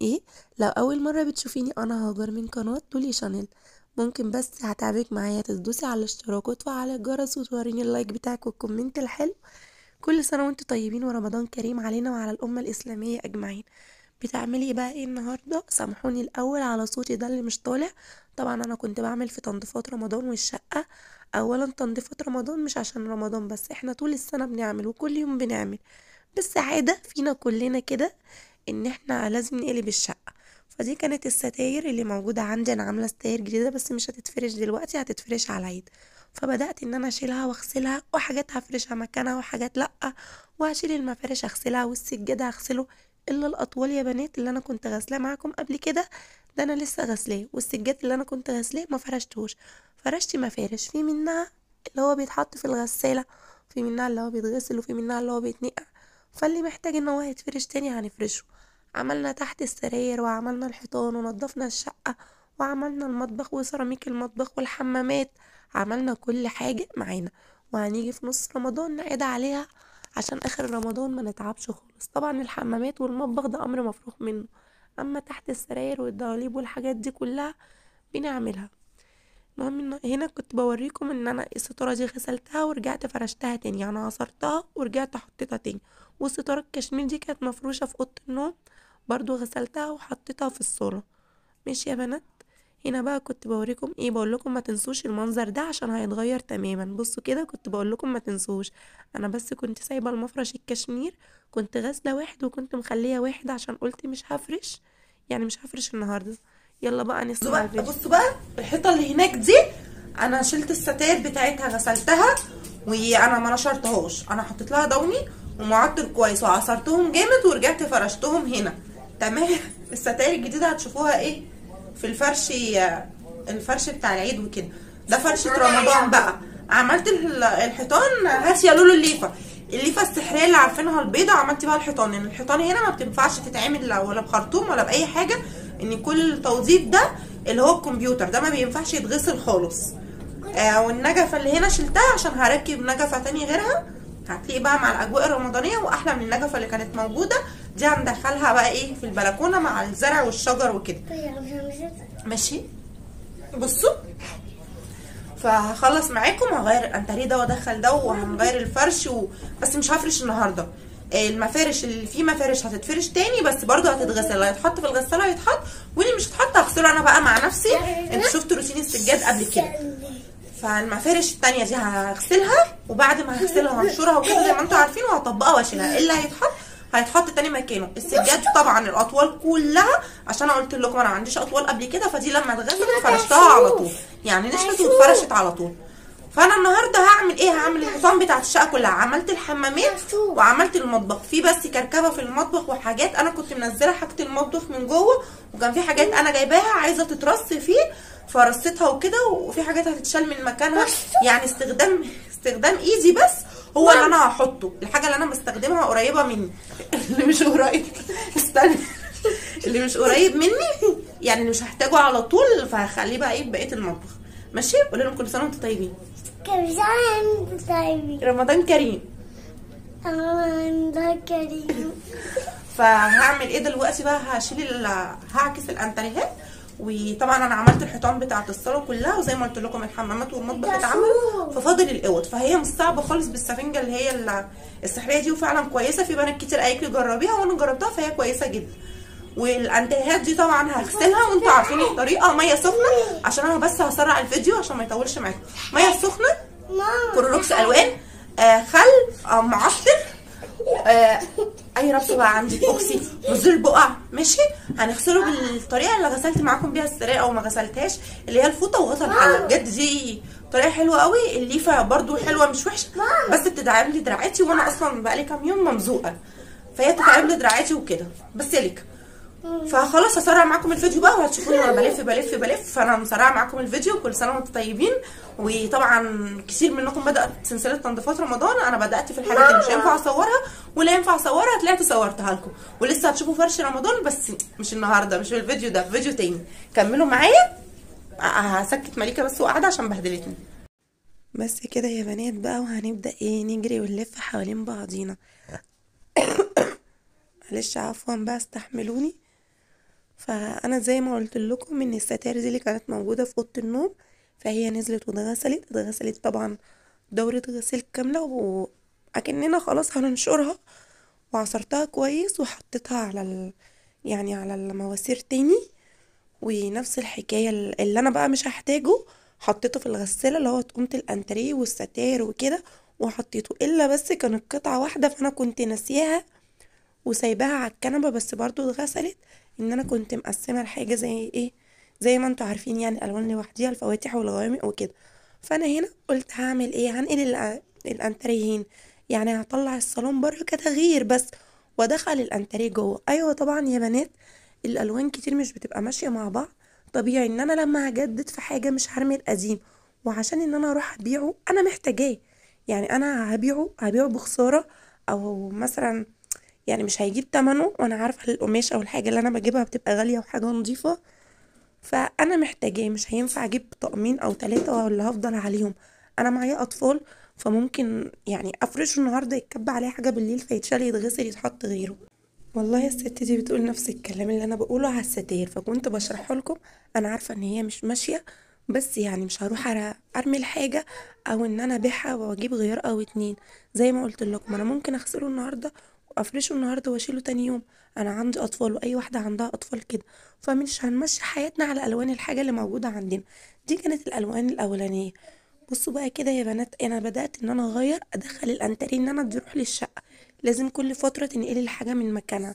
ايه؟ لو اول مرة بتشوفيني انا هاجر من قناة لولي شانيل. ممكن بس هتعبك معايا تدوسي على الاشتراك وتفعلي الجرس وتوريني اللايك بتاعك والكومنت الحلو. كل سنة وانتوا طيبين ورمضان كريم علينا وعلى الأمة الإسلامية أجمعين. بتعملي بقى ايه النهاردة؟ سامحوني الأول على صوتي ده اللي مش طالع. طبعا أنا كنت بعمل في تنظيفات رمضان والشقة. أولا تنظيفات رمضان مش عشان رمضان بس، احنا طول السنة بنعمل وكل يوم بنعمل، بس عادة فينا كلنا كده ان احنا لازم نقلب الشقة. فدي كانت الستاير اللي موجودة عندي، انا عاملة ستاير جديدة بس مش هتتفرش دلوقتي، هتتفرش على العيد. فبدأت ان انا اشيلها واغسلها، وحاجات هفرشها مكانها وحاجات لأ، وهشيل المفارش اغسلها والسجادة هغسله. الا الاطوال يا بنات اللي انا كنت غاسلاه معاكم قبل كده، ده انا لسه غاسلاه، والسجاد اللي انا كنت غاسلاه ما فرشتهوش. فرشت مفارش في منها اللي هو بيتحط في الغسالة، في منها اللي هو بيتغسل، وفي منها اللي هو بيتنقع. فاللي محتاج ان هو يتفرش تاني هنفرشه. عملنا تحت السراير وعملنا الحيطان ونضفنا الشقة، وعملنا المطبخ وسيراميك المطبخ والحمامات. عملنا كل حاجة معانا، وهنيجي في نص رمضان نعيد عليها عشان اخر رمضان ما نتعبش خالص. طبعا الحمامات والمطبخ ده امر مفروغ منه، اما تحت السراير والدواليب والحاجات دي كلها بنعملها. المهم ان هنا كنت بوريكم ان انا الستاره دي غسلتها ورجعت فرشتها تاني، يعني عصرتها ورجعت حطيتها تاني. والستاره الكشمير دي كانت مفروشه في اوضه النوم، برضو غسلتها وحطيتها في الصاله. ماشي يا بنات. هنا بقى كنت بوريكم ايه، بقول لكم ما تنسوش المنظر ده عشان هيتغير تماما. بصوا كده كنت بقول لكم ما تنسوش، انا بس كنت سايبه المفرش الكشمير، كنت غاسله واحد وكنت مخليه واحد عشان قلت مش هفرش، يعني مش هفرش النهارده. يلا بقى نسمع الفيديو. بصوا بقى الحيطه اللي هناك دي، انا شلت الستاير بتاعتها غسلتها، وانا ما نشرتهاش، انا حطيت لها ضوني ومعطر كويس وعصرتهم جامد ورجعت فرشتهم هنا. تمام. الستاير الجديده هتشوفوها ايه في الفرش بتاع العيد وكده. ده فرشة رمضان بقى. عملت الحيطان، هات يا لولو الليفه السحريه اللي عارفينها البيضه، عملت بقى الحيطان. لان الحيطان هنا ما بتنفعش تتعمل ولا بخرطوم ولا باي حاجه، ان كل التوظيف ده اللي هو الكمبيوتر ده ما بينفعش يتغسل خالص. والنجفه اللي هنا شلتها عشان هركب نجفه تاني غيرها، هتلاقي بقى مع الاجواء الرمضانيه واحلى من النجفه اللي كانت موجوده. دي هندخلها بقى ايه في البلكونه مع الزرع والشجر وكده. ماشي. بصوا، فهخلص معاكم، هغير الانتريه ده وادخل ده وهنغير الفرش بس مش هفرش النهارده. المفارش اللي فيه مفارش هتتفرش تاني، بس برضو هتتغسل، اللي هيتحط في الغساله هيتحط، واللي مش هيتحط هغسله انا بقى مع نفسي. انتوا شفتوا روتين السجاد قبل كده. فالمفارش التانيه دي هغسلها، وبعد ما هغسلها هنشرها وكده زي ما انتوا عارفين، وهطبقها واشيلها. اللي هيتحط تاني مكانه. السجاد طبعا الاطوال كلها، عشان انا قلت لكم انا ما عنديش اطوال قبل كده، فدي لما اتغسلت فرشتها على طول، يعني نشفت واتفرشت على طول. فانا النهارده هعمل ايه؟ هعمل الحيطان بتاعت الشقه كلها، عملت الحمامات وعملت المطبخ. في بس كركبه في المطبخ وحاجات انا كنت منزله حاجه المطبخ من جوه، وكان في حاجات انا جايباها عايزه تترص فيه فرصتها وكده، وفي حاجات هتتشال من مكانها، يعني استخدام ايزي. بس هو اللي انا هحطه، الحاجه اللي انا بستخدمها قريبه مني. اللي مش قريب استنى، اللي مش قريب مني يعني اللي مش هحتاجه على طول، فهخليه بقى ايه بقيه المطبخ. ماشي. قولوا لهم كل سنه وانتم طيبين. كل سنة وانتم طيبين. رمضان كريم. رمضان كريم. فهعمل ايه دلوقتي بقى؟ هعكس الانتريهات. وطبعا انا عملت الحيطان بتاعه الصاله كلها، وزي ما قلت لكم الحمامات والمطبخ اتعمل، ففاضل الاوض. فهي مش صعبه خالص بالسفنجه اللي هي السحريه دي، وفعلا كويسه. في بنات كتير قالت لي جربيها وانا جربتها فهي كويسه جدا. والانتريهات دي طبعا هغسلها، وانتوا عارفين الطريقه. ميه سخنه، عشان انا بس هسرع الفيديو عشان ما يطولش معاكم. ميه سخنه، كلوروكس الوان، خل، معطر، اي ربط بقى عندك، اوكسي، مزيل بقع. ماشي. هنغسله بالطريقه اللي غسلت معاكم بيها السراير او ما غسلتهاش، اللي هي الفوطه وغطا الحله. بجد دي طريقه حلوه قوي. الليفه برده حلوه مش وحشه، بس بتدعم لي دراعاتي، وانا اصلا بقالي كام يوم ممزوقه، فهي بتدعم لي دراعاتي وكده. بس لك. فخلاص هسرع معاكم الفيديو بقى، وهتشوفوني وانا بلف. فانا مسرعه معاكم الفيديو. كل سنه وانتم طيبين. وطبعا كتير منكم بدات سلسله تنظيفات رمضان، انا بدات في الحاجات اللي مش هينفع اصورها ولا ينفع اصورها، طلعت صورتها لكم. ولسه هتشوفوا فرش رمضان، بس مش النهارده، مش في الفيديو ده، في فيديو تاني. كملوا معايا. هسكت مليكه بس وقاعده عشان بهدلتني. بس كده يا بنات بقى، وهنبدا ايه نجري ونلف حوالين بعضينا. معلش عفوا بقى، استحملوني. فانا زي ما قلت لكم ان الستائر دي اللي كانت موجوده في اوضه النوم، فهي نزلت اتغسلت طبعا دورة غسيل كاملة، وأكننا خلاص هننشرها. وعصرتها كويس وحطيتها على يعني على المواسير تاني. ونفس الحكاية اللي أنا بقى مش هحتاجه حطيته في الغسالة، اللي هو تقومة الأنتريه والستاير وكده، وحطيته. إلا بس كانت قطعة واحدة فأنا كنت ناسياها وسايباها على الكنبة، بس برضو اتغسلت. إن أنا كنت مقسمة الحاجة زي إيه، زي ما انتوا عارفين يعني، الألوان لوحديها، الفواتح والغوامق وكده. فأنا هنا قلت هعمل إيه، هنقل الأنتريهين، يعني هطلع الصالون بره كتغيير بس، وادخل الأنتريه جوه. أيوة طبعا يا بنات، الألوان كتير مش بتبقى ماشية مع بعض. طبيعي ان انا لما هجدد في حاجة مش هرمي القديم، وعشان ان انا اروح ابيعه انا محتاجاه. يعني انا هبيعه بخسارة، او مثلا يعني مش هيجيب تمنه، وانا عارفة القماش او الحاجة اللي انا بجيبها بتبقى غالية وحاجة نظيفة. فانا محتاجاه، مش هينفع اجيب طقمين او ثلاثة ولا هفضل عليهم. انا معايا اطفال، فممكن يعني افرشه النهارده يتكب عليه حاجة بالليل فيتشال يتغسل يتحط غيره. والله الست دي بتقول نفس الكلام اللي انا بقوله على الستاير، فكنت بشرحه لكم. انا عارفه ان هي مش ماشيه، بس يعني مش هروح ارمي الحاجه، او ان انا ابيعها واجيب غيار او اتنين. زي ما قلت لكم انا ممكن اغسله النهارده وافرشه النهارده واشيله تاني يوم. انا عندي اطفال، واي واحده عندها اطفال كده، فمش هنمشي حياتنا على الوان الحاجه اللي موجوده عندنا. دي كانت الالوان الاولانيه. بصوا بقى كده يا بنات، انا بدأت ان انا اغير، ادخل الانتريه ان انا تروح للشقة. لازم كل فترة تنقلي الحاجة من مكانها.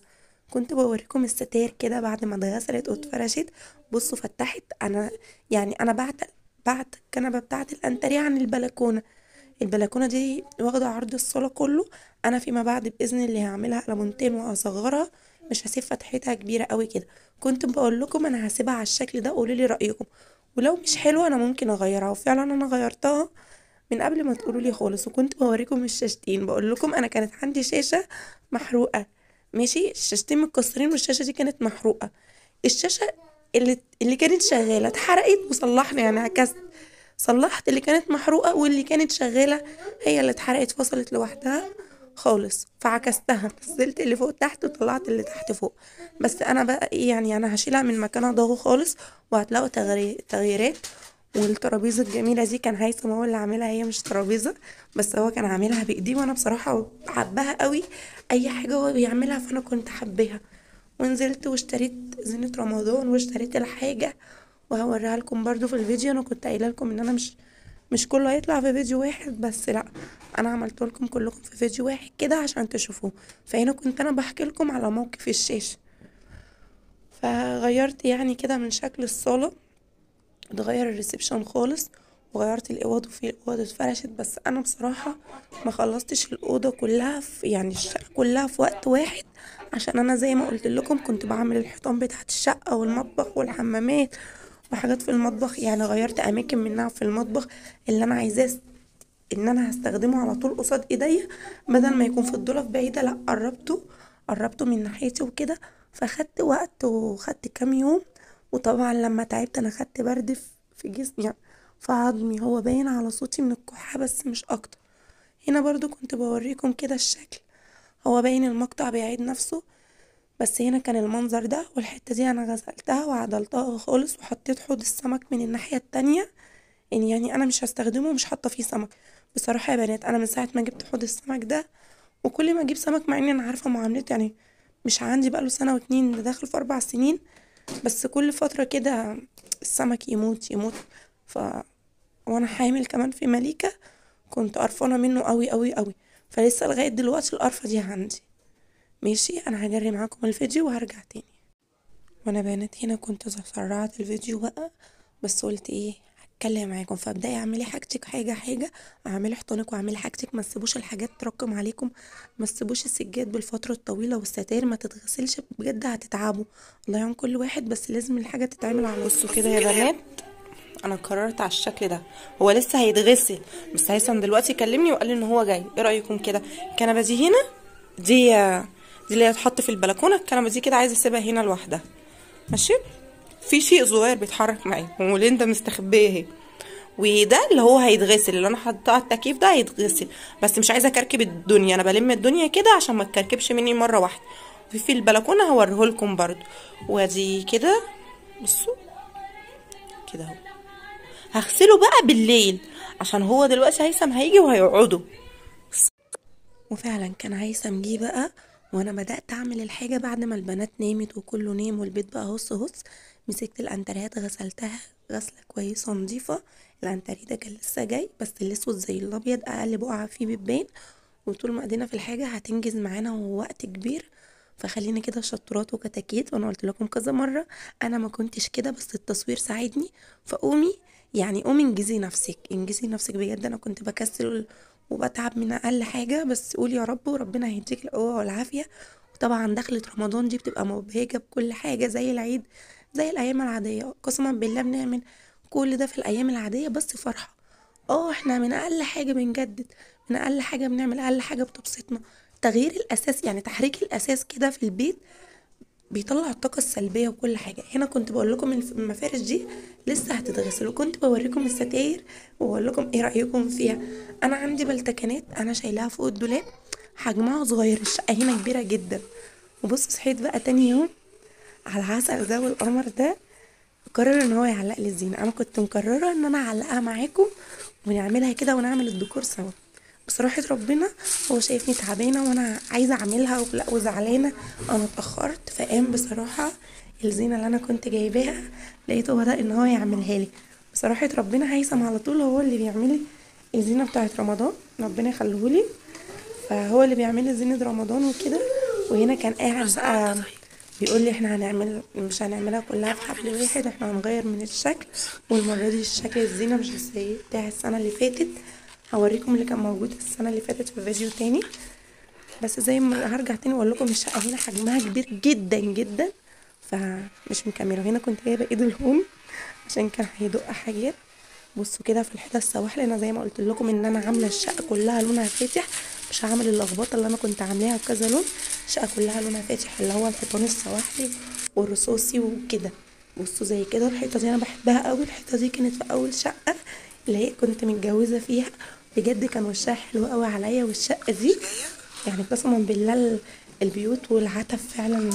كنت بوريكم الستاير كده بعد ما اتغسلت واتفرشت. بصوا فتحت. انا يعني انا بعت الكنبة بتاعت الانتريه عن البلكونة. البلكونة دي واخدة عرض الصالة كله. انا فيما بعد باذن الله هعملها لمونتين واصغرها، مش هسيب فتحتها كبيرة قوي كده. كنت بقول لكم انا هسيبها على الشكل ده، قولوا لي رأيكم. ولو مش حلوة انا ممكن اغيرها، وفعلا انا غيرتها من قبل ما تقولوا لي خالص. وكنت بوريكم الشاشتين، بقول لكم انا كانت عندي شاشة محروقة، ماشي، الشاشتين متكسرين والشاشة دي كانت محروقة. الشاشة اللي كانت شغالة اتحرقت وصلحنا، يعني عكست، صلحت اللي كانت محروقة، واللي كانت شغالة هي اللي اتحرقت فصلت لوحدها خالص، فعكستها، نزلت اللي فوق تحت وطلعت اللي تحت فوق. بس انا بقى إيه، يعني انا هشيلها من مكانها ضاغو خالص، وهتلاقوا تغييرات. والترابيزه الجميله دي كان هيثم هو اللي عاملها، هي مش ترابيزه، بس هو كان عاملها بايديه، وانا بصراحه حباها قوي. اي حاجه هو بيعملها فانا كنت حباها. ونزلت واشتريت زينة رمضان واشتريت الحاجة، وهوريها لكم برضو في الفيديو. انا كنت قايله لكم ان انا مش كله هيطلع في فيديو واحد، بس لا، انا عملت لكم كلكم في فيديو واحد كده عشان تشوفوه. فهنا كنت انا بحكي لكم على موقف الشاشة. فغيرت يعني كده من شكل الصالة، اتغير الريسبشن خالص، وغيرت الاوض، وفي الاوض اتفرشت. بس انا بصراحة ما خلصتش الاوضة كلها في يعني الشقة كلها في وقت واحد، عشان انا زي ما قلت لكم كنت بعمل الحيطان بتاعت الشقة والمطبخ والحمامات وحاجات في المطبخ. يعني غيرت اماكن منها في المطبخ اللي انا عايزاه ان انا هستخدمه على طول قصاد ايديا، بدل ما يكون في الضلف بعيدة، لا قربته من ناحيتي وكده. فخدت وقت وخدت كام يوم. وطبعا لما تعبت انا خدت برد في جسمي، يعني في عظمي، هو باين على صوتي من الكحة بس مش اكتر. هنا برضو كنت بوريكم كده الشكل، هو باين المقطع بيعيد نفسه، بس هنا كان المنظر ده. والحتة دي انا غسلتها وعدلتها خالص، وحطيت حوض السمك من الناحية التانية. يعني انا مش هستخدمه، مش حاطه فيه سمك. بصراحه يا بنات انا من ساعه ما جبت حوض السمك ده، وكل ما اجيب سمك، مع اني انا عارفه معاملته، يعني مش عندي بقاله سنه واتنين، ده داخل في 4 سنين، بس كل فتره كده السمك يموت. ف وانا حامل كمان في مليكه، كنت قرفانه منه قوي قوي قوي. فلسه لغايه دلوقتي القرفه دي عندي. ماشي، انا هجري معاكم الفيديو وهرجع تاني. وانا بنات هنا كنت سرعت الفيديو بقى، بس قلت ايه، هتكلم معاكم. فابدأي اعملي حاجتك حاجة حاجة، اعملي حيطانك واعملي حاجتك، ما تسيبوش الحاجات ترقم عليكم، ما تسيبوش السجاد بالفترة الطويلة، والستاير ما تتغسلش بجد هتتعبوا. الله يعين كل واحد، بس لازم الحاجة تتعمل على بصوا كده يا بنات. انا قررت على الشكل ده، هو لسه هيتغسل، بس هيثم دلوقتي كلمني وقال لي ان هو جاي. ايه رايكم كده؟ الكنبه دي هنا، دي اللي هتحط في البلكونه. الكنبه دي كده عايزه اسيبها هنا لوحدها، ماشي. في شيء صغير بيتحرك معايا وليندا مستخبيه اهي. وده اللي هو هيتغسل، اللي انا حاطاه على التكييف ده هيتغسل، بس مش عايزه اكركب الدنيا، انا بلم الدنيا كده عشان ما تكركبش مني مره واحده. في البلكونه هوريهولكم برضو. وادي كده، بصوا كده اهو. هغسله بقى بالليل عشان هو دلوقتي هيثم هيجي وهيقعدوا. وفعلا كان هيثم جه بقى، وانا بدأت اعمل الحاجة بعد ما البنات نامت وكله نام والبيت بقى هص هص. مسكت الانتريات غسلتها غسلة كويسة نظيفة. الانتريه ده كان لسه جاي بس الاسود زي الابيض اقل بقعة فيه بتبان. وطول ما ايدينا في الحاجة هتنجز معانا ووقت كبير. فخلينا كده شطورات وكتاكيت، وانا قلت لكم كذا مرة انا ما كنتش كده بس التصوير ساعدني. فقومي، يعني قومي انجزي نفسك انجزي نفسك بجد. انا كنت بكسل وبتعب من اقل حاجة، بس قول يا رب وربنا هيديك القوة والعافية. وطبعا دخلة رمضان دي بتبقى مبهجة بكل حاجة زي العيد، زي الايام العادية. قسما بالله بنعمل كل ده في الايام العادية بس فرحة. اه احنا من اقل حاجة بنجدد، من اقل حاجة بنعمل اقل حاجة بتبسطنا. تغيير الاساس يعني تحريك الاساس كده في البيت بيطلع الطاقة السلبية وكل حاجة. هنا كنت بقول لكم المفارش دي لسه هتتغسل، وكنت بوريكم الستاير وبقول لكم ايه رأيكم فيها. انا عندي بلتكنات انا شايلاها فوق الدولاب، حجمها صغير، الشقة هنا كبيرة جدا. وبص صحيت بقى تاني يوم على العسل ده والقمر ده، قرر ان هو يعلق لي الزينة. انا كنت مقررة ان انا اعلقها معاكم ونعملها كده ونعمل الديكور سوا. بصراحة ربنا هو شايفني تعبانة وانا عايزة اعملها ولا وزعلانة انا اتأخرت، فقام بصراحة الزينة اللي انا كنت جايباها لقيته بدأ ان هو يعملها لي. بصراحة ربنا هيثم على طول هو اللي بيعمل لي الزينة بتاعت رمضان، ربنا يخليهولي. فهو اللي بيعمل لي زينة رمضان وكده. وهنا كان قاعد بقى بيقول لي احنا هنعمل مش هنعملها كلها في حبل واحد، احنا هنغير من الشكل. والمرة دي الشكل الزينة مش زي بتاع السنة اللي فاتت. هوريكم اللي كان موجود السنة اللي فاتت في فيديو تاني. بس زي ما هرجع تاني واقول لكم الشقة هنا حجمها كبير جدا جدا، فمش مكملة. هنا كنت جايبة ايد الهون عشان كان هيدق حاجات. بصوا كده في الحيطه السواحل، انا زي ما قلت لكم ان انا عامله الشقه كلها لونها فاتح، مش هعمل اللخبطه اللي انا كنت عاملاها بكذا لون. الشقه كلها لونها فاتح اللي هو الحيطان السواحلي والرصاصي وكده. بصوا زي كده الحيطه دي انا بحبها قوي. الحيطه دي كانت في اول شقه اللي هي كنت متجوزه فيها، بجد كان وشها حلو قوي عليا. والشقه دي يعني قسما بالله البيوت والعتب فعلا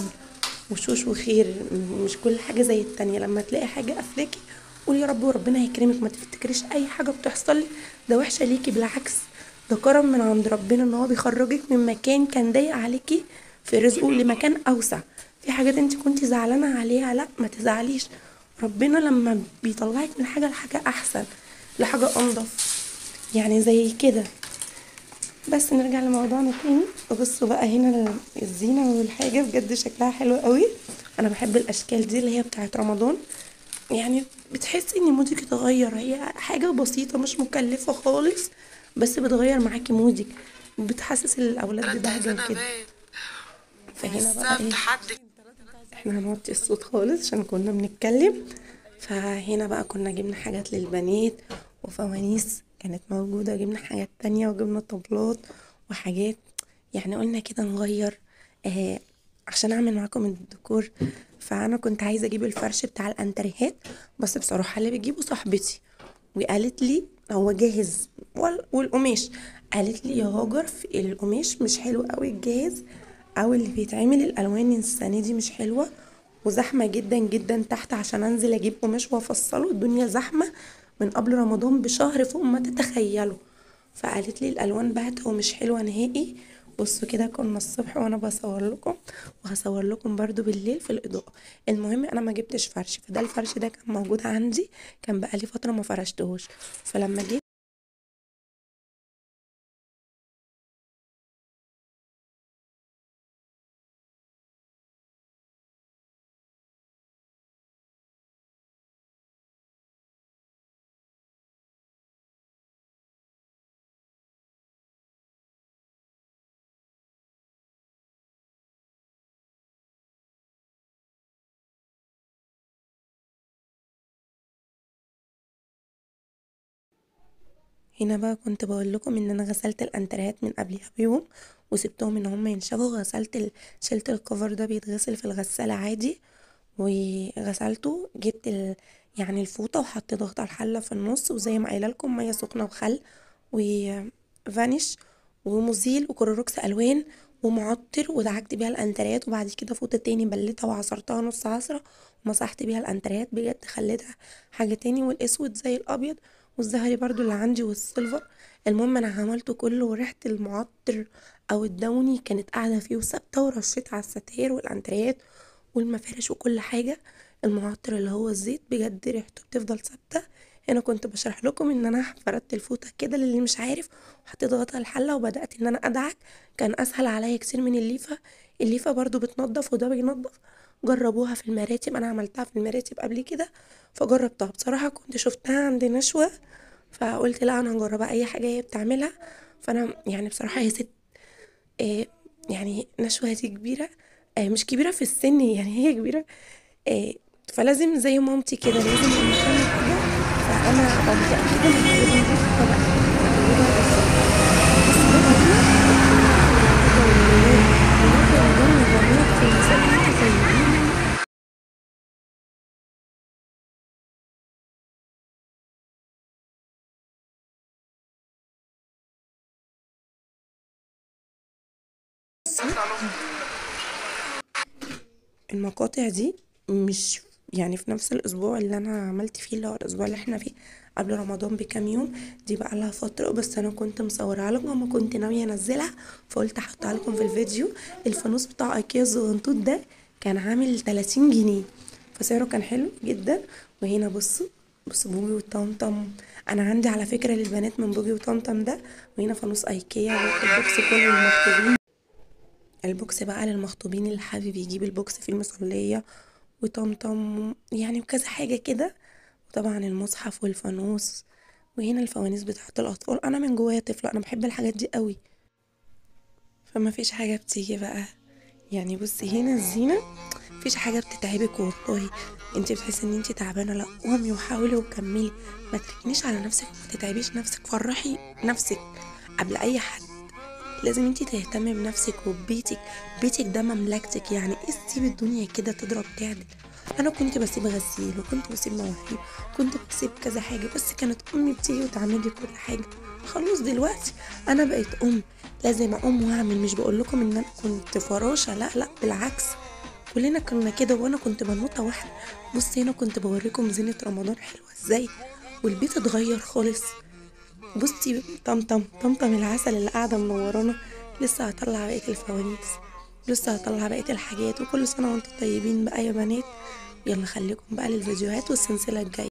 وشوش وخير، مش كل حاجة زي التانية. لما تلاقي حاجة قفلكي قول يا رب وربنا هيكرمك. ما تفتكريش اي حاجة بتحصل لك ده وحشة ليكي، بالعكس ده كرم من عند ربنا ان هو بيخرجك من مكان كان ضيق عليكي في رزقه لمكان اوسع. في حاجات انت كنتي زعلانة عليها، لا ما تزعليش، ربنا لما بيطلعك من حاجة لحاجة احسن لحاجة انضف، يعني زي كده. بس نرجع لموضوعنا تاني. بصوا بقى هنا الزينة والحاجة بجد شكلها حلو قوي. انا بحب الاشكال دي اللي هي بتاعت رمضان، يعني بتحسي ان مودك اتغير. هي حاجة بسيطة مش مكلفة خالص بس بتغير معاكي مودك، بتحسس الاولاد ببهجة وكده. فهنا بقى ايه، احنا هنوطي الصوت خالص عشان كنا بنتكلم. فهنا بقى كنا جبنا حاجات للبنات وفوانيس كانت موجودة، جبنا حاجات تانية وجبنا طبلات وحاجات. يعني قلنا كده نغير عشان اعمل معاكم الديكور. فانا كنت عايزة اجيب الفرش بتاع الانتريهات، بس بصراحة اللي بتجيبه صاحبتي وقالت لي هو جاهز والقماش. قالت لي يا هاجر في القماش مش حلو قوي الجاهز، او اللي بيتعمل الالوان السنه دي مش حلوه وزحمه جدا جدا تحت. عشان انزل اجيب قماش وافصله الدنيا زحمه من قبل رمضان بشهر فوق ما تتخيلوا. فقالت لي الالوان باهته ومش حلوه نهائي. بصوا كده كنا الصبح وانا بصور لكم وهصور لكم برضو بالليل في الاضاءه. المهم انا ما جبتش فرش، فده الفرش ده كان موجود عندي، كان بقالي فتره ما فرشتهوش. فلما جيت هنا بقى كنت بقول لكم ان انا غسلت الانتريهات من قبلها بيوم وسبتهم ان هم ينشفوا. شلت الكفر ده بيتغسل في الغسالة عادي، وغسلته جبت يعني الفوطة وحطيت ضغط على الحلة في النص، وزي ما قايله لكم مية سخنة وخل وفانيش ومزيل وكلوروكس الوان ومعطر، ودعكت بيها الانتريات، وبعد كده فوطة تاني بلتها وعصرتها نص عصرة ومسحت بيها الانتريات، بجد خليتها حاجة تاني. والاسود زي الابيض، والزهري برضو اللي عندي، والسيلفر. المهم انا عملته كله، وريحة المعطر او الدوني كانت قاعدة فيه وثابتة، ورشيت على الستاير والانتريات والمفارش وكل حاجة. المعطر اللي هو الزيت بجد ريحته بتفضل ثابتة. انا كنت بشرح لكم ان انا فردت الفوطة كده للي مش عارف، وحطيت غطا الحلة وبدأت ان انا ادعك. كان اسهل عليا كتير من الليفة. الليفة برضو بتنضف وده بينضف. جربوها في المراتب، انا عملتها في المراتب قبل كده فجربتها. بصراحة كنت شفتها عند نشوة فقلت لا انا هجربها، اي حاجة هي بتعملها. فانا يعني بصراحة هي ست، آه يعني نشوة دي كبيرة، مش كبيرة في السن يعني، هي كبيرة. آه فلازم زي مامتي كده لازم لما تعمل كده فانا متأكدة ان هتعجبني جدا طبعا، هتعجبها بالظبط. بصي ده برضه بمناسبة العيد والميلاد، بمناسبة رمضان والبنات، كل سنة وانتم طيبين. بصي المقاطع دي مش يعني في نفس الاسبوع اللي انا عملت فيه، اللي هو الاسبوع اللي احنا فيه قبل رمضان بكام يوم، دي بقى لها فتره، بس انا كنت مصورها لكم وما كنت ناويه انزلها فقلت احطها لكم في الفيديو. الفانوس بتاع ايكيا الزغنطوط ده كان عامل 30 جنيه، فسعره كان حلو جدا. وهنا بصوا، بصوا بوجي وطمطم. انا عندي على فكره للبنات من بوجي وطمطم ده. وهنا فانوس ايكيا والبوكس كله للمخطوبين. البوكس بقى للمخطوبين اللي حابب يجيب البوكس فيه المصلية وطمطم يعني وكذا حاجة كده. وطبعا المصحف والفانوس. وهنا الفوانيس بتاعت الأطفال. أنا من جوايا طفلة، أنا بحب الحاجات دي قوي. فما فيش حاجة بتيجي بقى يعني. بصي هنا الزينة، مفيش حاجة بتتعبك والله. انتي بتحسي ان انتي تعبانة، لا قومي وحاولي وكملي. ما تركنيش على نفسك وما تتعبيش نفسك، فرحي نفسك قبل اي حد. لازم انتي تهتمي بنفسك وببيتك. بيتك ده مملكتك، يعني ايه تسيب الدنيا كده تضرب تعدل. انا كنت بسيب غسيل وكنت بسيب مواعين، كنت بسيب كذا حاجه، بس كانت امي بتيجي وتعملي كل حاجه. خلاص دلوقتي انا بقيت ام، لازم اقوم واعمل. مش بقول لكم ان انا كنت فراشه، لا لا بالعكس، كلنا كنا كده وانا كنت بنوته واحده. بصي هنا كنت بوريكم زينه رمضان حلوه ازاي، والبيت اتغير خالص. بصي طمطم العسل اللي قاعدة منورانا، لسه هطلع بقية الفوانيس، لسه هطلع بقية الحاجات. وكل سنة وانتم طيبين بقى يا بنات. يلا خليكم بقى للفيديوهات والسلسلة الجاية.